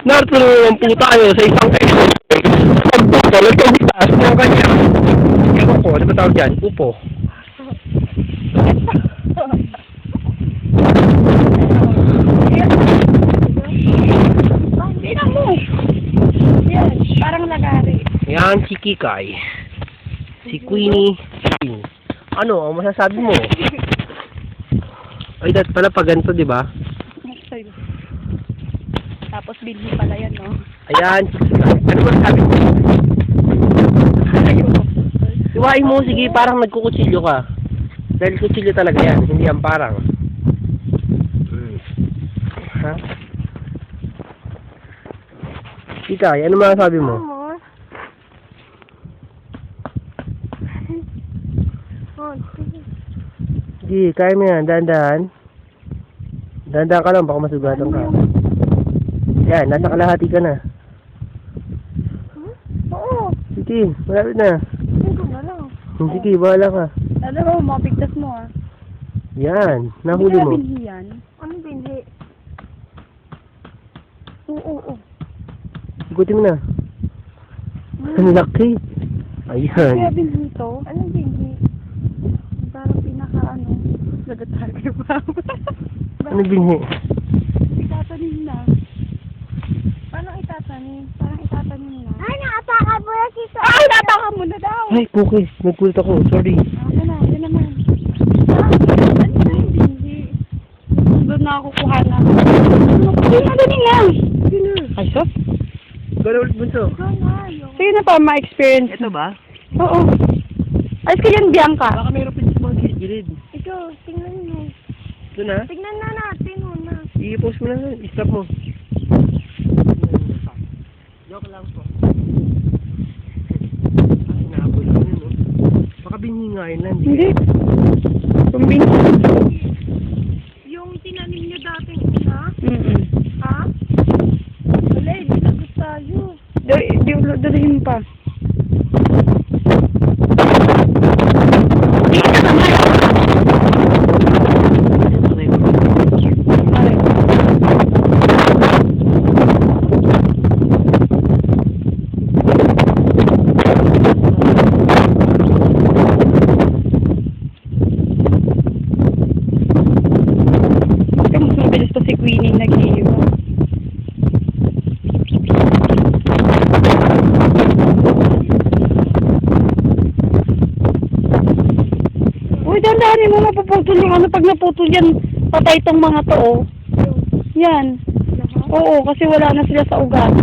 Natulungan po tayo sa isang pagputol at pagtaas ng kanya. Ewan ko, ano ba tawag dyan? Upo. Tingnan mo. Yan, parang lagari. Yan si Kikay. Si Queenie. Ano ang masasabi mo? Ay, dahil pala pag ganito, di ba? Tapos bilhin pala yan, no? Ayan, si Kikay. Ano masasabi mo? Iwain mo, sige, parang nagkukutsilyo ka. Dahil kutsilyo talaga yan, hindi yan parang. Ha? Kikay, ano masasabi mo? Sige, kaya mo yan, dahan-dahan. Dahan-dahan ka lang, baka masugatan ka. Yan, nasa kalahati ka na. Oo. Sige, malapit na. Hindi na lang. Sige, bahala ka. Alam mo, mapigtas mo, ah. Yan, nahuli mo. Hindi binhi yan. Ano binhi? Oo. Ikutin mo na. Ang laki. Kaya Ayan. binhi to? Anong binhi? Parang pinaka-ano. Lagat-harga pa. Ano binhi? Itatanim na. Paano itatanim? Parang itatanim na. Ay, nakatakan mo na si Sophia. Ay, natakan mo na daw! Ay, cookies. Nagkulit ako. Sorry. Ako na, yun naman. Ano na yung binhi? Doon na ako kuha na. Yun na, galing lang. Ay, sos? Gano'n ulit bunso. Sige na pa, ma-experience. Ito ba? Oo. Ayos ka yan, Bianca. Baka mayroon pa sa mga gilid. Ikaw, tingnan mo. Ito na. Tingnan na natin muna. I-post mo na. I-stop mo. Joke lang po. Ay, nahabol ako yun, no? Baka binhi nga yun lang. Hindi. Kumbing. Yung tinanim niyo dati isa, ha? Wala, hindi sagot tayo. Dalihin pa. Mas mabilis pa si Queenie nag-iiwa. Uy, dandahanin mo, mapuputol yung ano. Pag naputol yan, patay tong mga to, oh. Yan. Oo, kasi wala na sila sa ugat.